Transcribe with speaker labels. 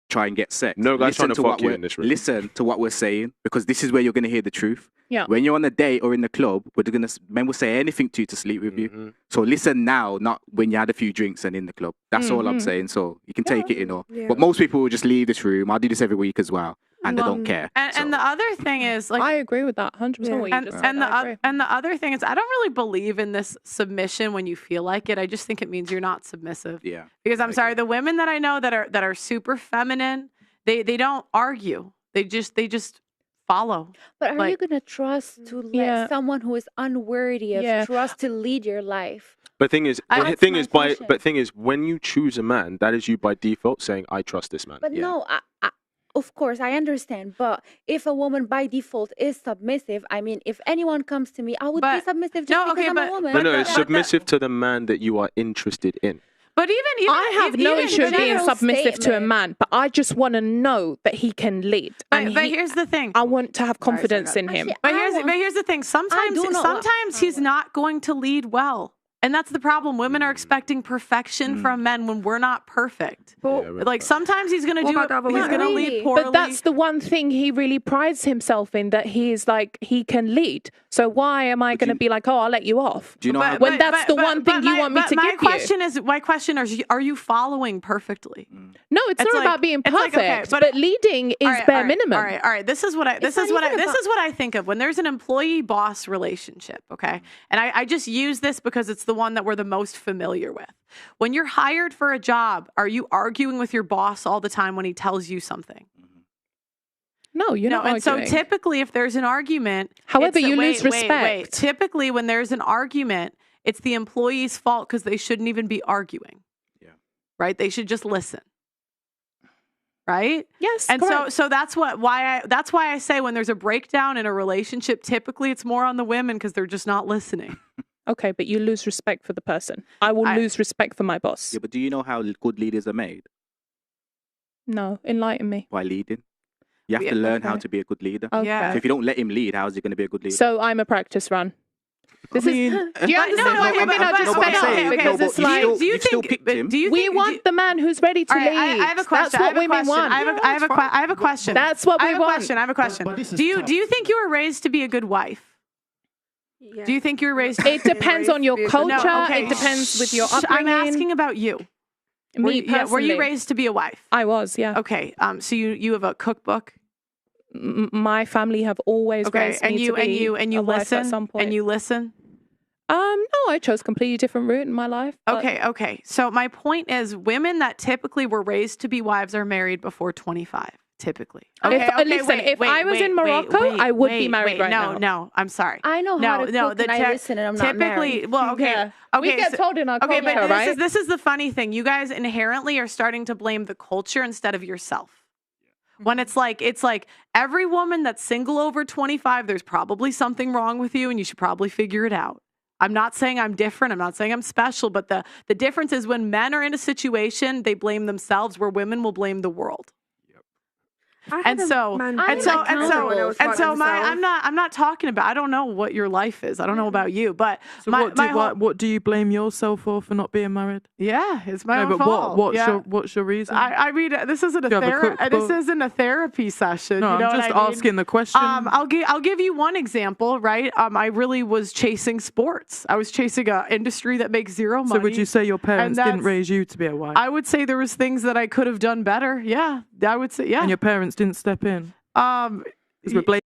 Speaker 1: try and get sex.
Speaker 2: No guy's trying to fuck
Speaker 1: what
Speaker 2: you
Speaker 1: we're-
Speaker 2: in this room.
Speaker 1: Listen to what we're saying, because this is where you're going to hear the truth.
Speaker 3: Yeah.
Speaker 1: When you're on a date or in the club, men will say anything to you to sleep with you.
Speaker 2: Mhm.
Speaker 1: So listen now, not when you had a few drinks and in the club. That's all I'm saying. So you can take it,
Speaker 4: Yeah.
Speaker 1: But most people will just leave this room. I do this every week as well, and they don't care.
Speaker 5: And the other thing is, like,
Speaker 3: I agree with that 100%. What you just said.
Speaker 5: and the other thing is, I don't really believe in this submission when you feel like it. I just think it means you're not submissive.
Speaker 1: Yeah.
Speaker 5: Because I'm sorry, the women that I know that are super feminine, they don't argue. They just follow.
Speaker 4: But are you
Speaker 5: Like-
Speaker 4: gonna trust to let
Speaker 3: Yeah.
Speaker 4: someone who is unworthy of
Speaker 3: Yeah.
Speaker 4: trust to lead your life?
Speaker 2: But thing is,
Speaker 4: That's
Speaker 2: thing
Speaker 4: my
Speaker 2: is,
Speaker 4: question.
Speaker 2: thing is, when you choose a man, that is you by default saying, "I trust this man."
Speaker 4: But
Speaker 1: Yeah.
Speaker 4: no, of course I understand. But if a woman by default is submissive, I mean, if anyone comes to me, I would be
Speaker 5: But-
Speaker 4: submissive just
Speaker 5: no,
Speaker 4: because
Speaker 5: okay,
Speaker 4: I'm
Speaker 5: but-
Speaker 4: a woman.
Speaker 2: No, no,
Speaker 5: But
Speaker 2: it's
Speaker 5: the-
Speaker 2: submissive to the man that you are interested in.
Speaker 5: But even
Speaker 3: I have no issue
Speaker 4: even
Speaker 3: being
Speaker 4: general
Speaker 3: submissive to a
Speaker 4: statement.
Speaker 3: man, but I just want to know that he can lead. And
Speaker 5: But
Speaker 3: he-
Speaker 5: here's the thing.
Speaker 3: I want to have confidence in him.
Speaker 4: Actually,
Speaker 5: But
Speaker 4: I
Speaker 5: here's
Speaker 4: want-
Speaker 5: but here's the thing. Sometimes
Speaker 4: do not want-
Speaker 5: he's not going to lead well. And that's the problem. Women are expecting perfection from men when we're not perfect. Like sometimes he's going to
Speaker 6: What
Speaker 5: do
Speaker 6: about the other
Speaker 5: he's
Speaker 6: way
Speaker 5: going to
Speaker 4: around?
Speaker 5: lead poorly.
Speaker 3: But that's the one thing he really prides himself in, that he is like, he can lead. So why am I going to be like, oh, I'll let you off?
Speaker 1: Do you know how?
Speaker 3: When that's the one thing you want me to
Speaker 5: my
Speaker 3: give you.
Speaker 5: question is, my question is, are you following perfectly?
Speaker 3: No, it's not
Speaker 5: like-
Speaker 3: about being
Speaker 5: it's like,
Speaker 3: perfect,
Speaker 5: okay,
Speaker 3: but leading is bare minimum.
Speaker 5: All right. This is what I
Speaker 4: not even
Speaker 5: I think of when there's an employee boss relationship. Okay, and I just use this because it's the one that we're the most familiar with. When you're hired for a job, are you arguing with your boss all the time when he tells you something?
Speaker 3: No, you're not
Speaker 5: And so
Speaker 3: arguing.
Speaker 5: typically, if there's an argument,
Speaker 3: However,
Speaker 5: it's
Speaker 3: you
Speaker 5: wait,
Speaker 3: lose
Speaker 5: wait, wait.
Speaker 3: respect.
Speaker 5: Typically, when there's an argument, it's the employee's fault because they shouldn't even be arguing.
Speaker 1: Yeah.
Speaker 5: Right? They should just listen. Right?
Speaker 3: Yes,
Speaker 5: And
Speaker 3: correct.
Speaker 5: so that's why I say when there's a breakdown in a relationship, typically it's more on the women because they're just not listening.
Speaker 3: Okay, but you lose respect for the person. I will lose respect for my boss.
Speaker 1: Yeah, but do you know how good leaders are made?
Speaker 3: No, enlighten me.
Speaker 1: By leading. You have
Speaker 5: Yeah,
Speaker 1: to learn how
Speaker 3: okay.
Speaker 1: to be a good leader.
Speaker 3: Okay.
Speaker 5: Yeah.
Speaker 1: So if you don't let him lead, how is he going to be a good leader?
Speaker 3: So I'm a practice run. This is. Do you understand why women are just
Speaker 1: but I'm
Speaker 3: fed
Speaker 1: saying-
Speaker 3: up?
Speaker 1: no,
Speaker 3: Because
Speaker 1: but
Speaker 3: it's
Speaker 1: you
Speaker 3: like
Speaker 1: still- you've still picked him.
Speaker 3: we want the man who's ready to
Speaker 5: All right,
Speaker 3: lead.
Speaker 5: I have a question.
Speaker 3: That's what women want.
Speaker 5: I have a question.
Speaker 3: That's what we want.
Speaker 5: I have a question.
Speaker 7: But this is
Speaker 5: Do you
Speaker 7: tough.
Speaker 5: think you were raised to be a good wife?
Speaker 4: Yeah.
Speaker 5: Do you think you were raised?
Speaker 3: It depends on your
Speaker 6: raised to
Speaker 3: culture.
Speaker 6: be a good
Speaker 5: No, okay.
Speaker 3: It depends with your
Speaker 5: Shh, I'm
Speaker 3: upbringing.
Speaker 5: asking about you.
Speaker 3: Me personally.
Speaker 5: Were you raised to be a wife?
Speaker 3: I was, yeah.
Speaker 5: Okay. So you have a cookbook.
Speaker 3: My family have always
Speaker 5: Okay.
Speaker 3: raised
Speaker 5: And
Speaker 3: me
Speaker 5: you
Speaker 3: to be
Speaker 5: and you
Speaker 3: a wife
Speaker 5: listen.
Speaker 3: at some point.
Speaker 5: And you listen.
Speaker 3: No, I chose completely different route in my life. but-
Speaker 5: Okay. So my point is, women that typically were raised to be wives are married before 25. Typically.
Speaker 3: Listen, if I was in Morocco, I would be married right now.
Speaker 5: No, I'm sorry.
Speaker 4: I know how to cook and I listen and I'm not
Speaker 5: typically,
Speaker 4: married.
Speaker 5: well, okay.
Speaker 3: Yeah.
Speaker 5: Okay,
Speaker 3: We get told in our
Speaker 5: okay,
Speaker 3: culture,
Speaker 5: but
Speaker 3: right?
Speaker 5: this is the funny thing. You guys inherently are starting to blame the culture instead of yourself. When it's like every woman that's single over 25, there's probably something wrong with you and you should probably figure it out. I'm not saying I'm different. I'm not saying I'm special, but the difference is when men are in a situation, they blame themselves, where women will blame the world. I'm not talking about. I don't know what your life is. I don't know about you, but
Speaker 6: So
Speaker 5: my
Speaker 6: what do you blame yourself for not being married?
Speaker 5: yeah, it's my
Speaker 6: No,
Speaker 5: own
Speaker 6: but
Speaker 5: fault.
Speaker 6: what's your reason?
Speaker 5: I mean, this isn't
Speaker 6: Do you have a cookbook?
Speaker 5: this isn't a therapy session.
Speaker 6: no,
Speaker 5: you know
Speaker 6: I'm
Speaker 5: what
Speaker 6: just
Speaker 5: I mean?
Speaker 6: asking the question.
Speaker 5: I'll give you one example, right? I really was chasing sports. I was chasing an industry that makes zero money.
Speaker 6: so would you say your parents didn't
Speaker 5: that's-
Speaker 6: raise you to be a wife?
Speaker 5: I would say there was things that I could have done better. Yeah, I would say yeah.
Speaker 6: And your parents didn't step in?
Speaker 5: Um,
Speaker 6: Because we're blaming